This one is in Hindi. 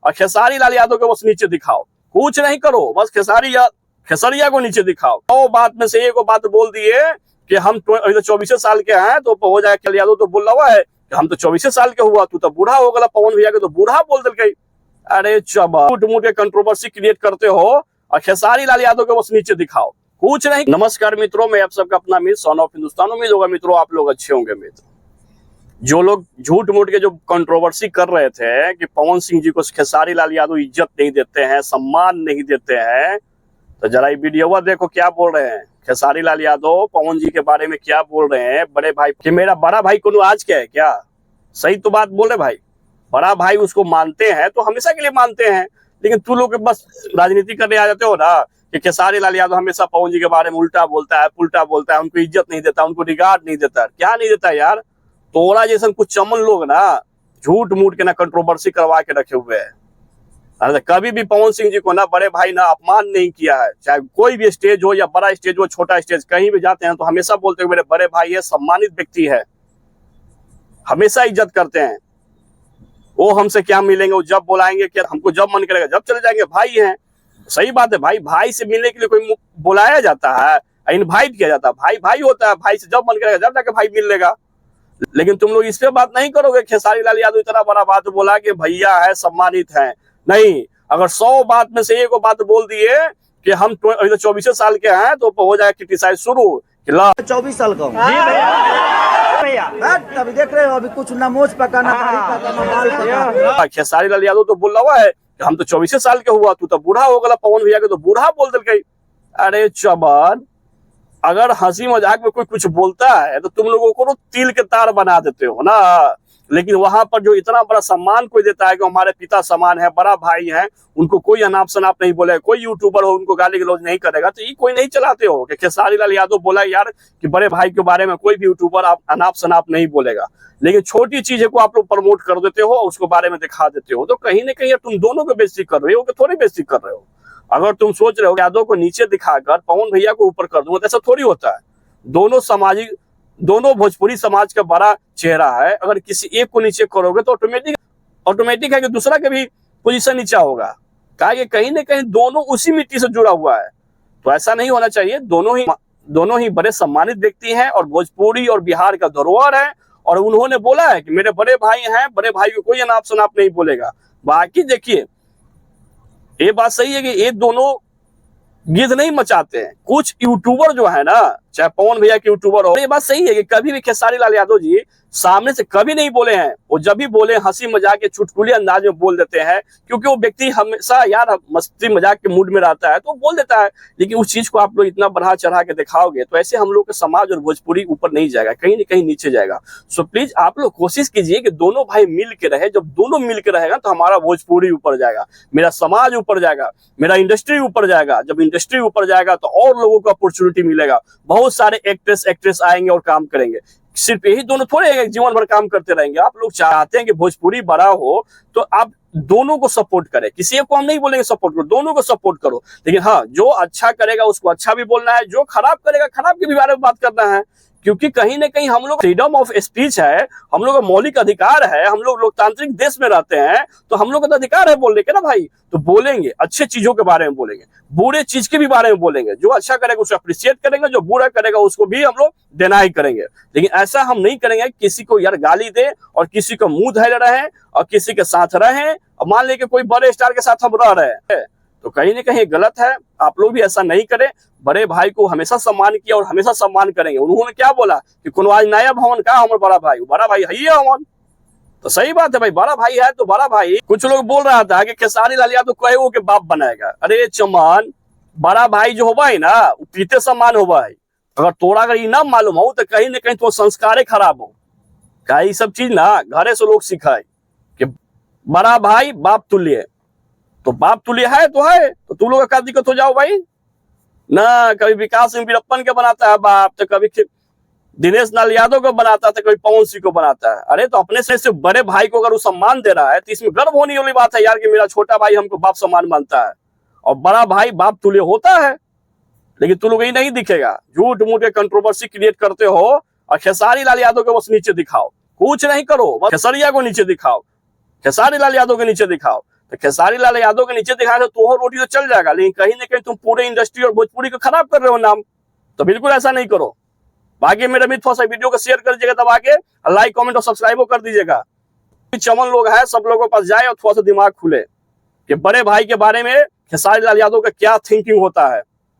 और खेसारी लाल यादव को बस नीचे दिखाओ, कुछ नहीं करो, बस खेसरिया को नीचे दिखाओ। वो बात में से एक बात बोल दिए कि हम 24 साल के हैं तो हो जाए। खेल यादव तो बोल रहा है कि हम तो 24 साल के हुआ, तू तो बूढ़ा हो गया। पवन भैया के तो बूढ़ा बोल दिल। अरे झूठ मूठ के कंट्रोवर्सी क्रिएट करते हो और खेसारी लाल यादव को बस नीचे दिखाओ, कुछ नहीं। नमस्कार मित्रों, मैं आप सबका अपना मित्र सन ऑफ हिंदुस्तान। उम्मीद होगा मित्रों आप लोग अच्छे होंगे। मित्र, जो लोग झूठ मूठ के जो कंट्रोवर्सी कर रहे थे कि पवन सिंह जी को खेसारी लाल यादव इज्जत नहीं देते हैं, सम्मान नहीं देते हैं, तो जरा ये वीडियो देखो क्या बोल रहे हैं। खेसारी लाल यादव पवन जी के बारे में क्या बोल रहे हैं। बड़े भाई कि मेरा बड़ा भाई को आज क्या है, क्या सही तो बात बोल रहे भाई। बड़ा भाई उसको मानते हैं तो हमेशा के लिए मानते हैं, लेकिन तू लोग बस राजनीति करने आ जाते हो ना कि खेसारी लाल यादव हमेशा पवन जी के बारे में उल्टा बोलता है, पुल्टा बोलता है, उनको इज्जत नहीं देता, उनको रिगार्ड नहीं देता। क्या नहीं देता यार? तोरा जैसा कुछ चमन लोग ना झूठ मूठ के ना कंट्रोवर्सी करवा के रखे हुए हैं। अरे कभी भी पवन सिंह जी को ना बड़े भाई ना अपमान नहीं किया है, चाहे कोई भी स्टेज हो या बड़ा स्टेज हो छोटा स्टेज, कहीं भी जाते हैं तो हमेशा बोलते हैं मेरे बड़े भाई है, सम्मानित व्यक्ति है, हमेशा इज्जत करते हैं। वो हमसे क्या मिलेंगे, वो जब बुलाएंगे क्या, हमको जब मन करेगा जब चले जाएंगे, भाई हैं। सही बात है भाई, भाई से मिलने के लिए कोई बुलाया जाता है, इनवाइट किया जाता है, भाई भाई होता है, भाई से जब मन करेगा जब जाके भाई मिल लेगा। लेकिन तुम लोग इस पे बात नहीं करोगे। खेसारी लाल यादव इतना बड़ा बात बोला कि भैया है, सम्मानित है, नहीं। अगर 100 बात में से एक बात बोल दिए कि हम 24 साल के हैं तो हो जाए क्रिटिसाइज शुरू। 24 साल का हूँ भैया, अभी देख रहे हो, अभी कुछ ना मोच पकाना, बाल पकाना। खेसारी लाल यादव तो बोल रहा है कि हम तो 24 साल के हुआ, तू तो बूढ़ा हो गया। पवन भैया के तो बूढ़ा बोल दिल। अरे चबन, अगर हंसी मजाक में कोई कुछ बोलता है तो तुम लोगों को तिल के तार बना देते हो ना, लेकिन वहां पर जो इतना बड़ा सम्मान कोई देता है कि हमारे पिता समान है, बड़ा भाई है, उनको कोई अनाप शनाप नहीं बोलेगा, कोई यूट्यूबर हो उनको गाली गलौज नहीं करेगा, तो ये कोई नहीं चलाते हो कि खेसारी लाल यादव बोला यार कि बड़े भाई के बारे में कोई भी यूट्यूबर आप अनाप शनाप नहीं बोलेगा। लेकिन छोटी चीजें को आप लोग प्रमोट कर देते हो, उसको बारे में दिखा देते हो, तो कहीं ना कहीं तुम दोनों को बेइज्जती कर रहे हो कि थोड़ी बेइज्जती कर रहे हो। अगर तुम सोच रहे हो यादव को नीचे दिखाकर पवन भैया को ऊपर कर दूंगा, तो ऐसा थोड़ी होता है। दोनों भोजपुरी समाज का बड़ा चेहरा है, अगर किसी एक को नीचे करोगे तो ऑटोमेटिक है कि दूसरा का भी पोजीशन नीचा होगा। कहीं ना कहीं दोनों उसी मिट्टी से जुड़ा हुआ है, तो ऐसा नहीं होना चाहिए। दोनों ही बड़े सम्मानित व्यक्ति हैं और भोजपुरी और बिहार का धरोहर है, और उन्होंने बोला है कि मेरे बड़े भाई हैं, बड़े भाई को कोई अनाप शनाप नहीं बोलेगा। बाकी देखिए, ये बात सही है कि ये दोनों गिद्ध नहीं मचाते हैं। कुछ यूट्यूबर जो है ना, चाहे पवन भैया के यूट्यूबर हो, ये बात सही है कि कभी भी खेसारी लाल यादव जी सामने से कभी नहीं बोले हैं। वो जब भी बोले हंसी मजाक के चुटकुले अंदाज में बोल देते हैं, क्योंकि वो व्यक्ति हमेशा यार मस्ती मजाक के मूड में रहता है तो बोल देता है। लेकिन उस चीज को आप लोग इतना बढ़ा चढ़ा के दिखाओगे तो ऐसे हम लोग का समाज और भोजपुरी ऊपर नहीं जाएगा, कहीं ना कहीं नीचे जाएगा। सो प्लीज आप लोग कोशिश कीजिए कि दोनों भाई मिल के रहे। जब दोनों मिल के रहेगा तो हमारा भोजपुरी ऊपर जाएगा, मेरा समाज ऊपर जाएगा, मेरा इंडस्ट्री ऊपर जाएगा। जब इंडस्ट्री ऊपर जाएगा तो और लोगों को अपॉर्चुनिटी मिलेगा, बहुत सारे एक्ट्रेस आएंगे और काम करेंगे। सिर्फ यही दोनों थोड़े जीवन भर काम करते रहेंगे। आप लोग चाहते हैं कि भोजपुरी बड़ा हो तो आप दोनों को सपोर्ट करें। किसी को हम नहीं बोलेंगे सपोर्ट करो, दोनों को सपोर्ट करो। लेकिन हाँ, जो अच्छा करेगा उसको अच्छा भी बोलना है, जो खराब करेगा खराब के भी बारे में बात करना है। क्योंकि कहीं ना कहीं हम लोग फ्रीडम ऑफ स्पीच है, हम लोग का मौलिक अधिकार है, हम लोग लोकतांत्रिक देश में रहते हैं, तो हम लोग का अधिकार है बोलने के ना भाई। तो बोलेंगे, अच्छे चीजों के बारे में बोलेंगे, बुरे चीज के भी बारे में बोलेंगे। जो अच्छा करेगा उसको अप्रिशिएट करेंगे, जो बुरा करेगा उसको भी हम लोग डिनाई करेंगे। लेकिन ऐसा हम नहीं करेंगे किसी को यार गाली दे और किसी को मुंह धैर्य रहे और किसी के साथ रहे। और मान लेके कोई बड़े स्टार के साथ हम रह रहे हैं तो कहीं ना कहीं गलत है। आप लोग भी ऐसा नहीं करें। बड़े भाई को हमेशा सम्मान किया और हमेशा सम्मान करेंगे। उन्होंने क्या बोला कि कौन आज नया भवन का हमारा बड़ा भाई है ये हवन, तो सही बात है भाई, बड़ा भाई है तो बड़ा भाई। कुछ लोग बोल रहा था कि खेसारी लाल यादव कहे वो के बाप बनाएगा। अरे चमन, बड़ा भाई जो होगा ही ना वो पीते सम्मान होगा है। अगर तोरा अगर ये ना मालूम हो तो कहीं ना कहीं तो संस्कारे खराब हो। क्या ये सब चीज ना घरे से लोग सिखाए कि बड़ा भाई बाप तुल्य, तो बाप तुल्य है तो तू लोग का दिक्कत हो जाओ भाई ना। कभी विकास सिंह वीरप्पन के बनाता है बाप, तो कभी दिनेश लाल यादव को बनाता था, कभी पवन सिंह को बनाता है। अरे तो अपने से बड़े भाई को अगर वो सम्मान दे रहा है तो इसमें गर्व होने वाली बात है यार कि मेरा छोटा भाई हमको बाप सम्मान मानता है और बड़ा भाई बाप तुल्य होता है। लेकिन तुम लोग ही नहीं दिखेगा, झूठ मूठ के कंट्रोवर्सी क्रिएट करते हो और खेसारी लाल यादव को बस नीचे दिखाओ, कुछ नहीं करो, बस खेसरिया को नीचे दिखाओ, खेसारी लाल यादव को नीचे दिखाओ। तो खेसारी लाल यादव के नीचे दिखाए तो रोटी तो चल जाएगा, लेकिन कहीं ना कहीं तुम पूरे इंडस्ट्री और भोजपुरी को खराब कर रहे हो नाम। तो बिल्कुल ऐसा नहीं करो। बाकी मेरे मित्र थोड़ा सा वीडियो को शेयर कर दीजिएगा, दबा के लाइक कमेंट और सब्सक्राइब कर दीजिएगा। चमन लोग हैं, सब लोगों के पास जाए और थोड़ा सा दिमाग खुले कि बड़े भाई के बारे में खेसारी लाल यादव का क्या थिंकिंग होता है।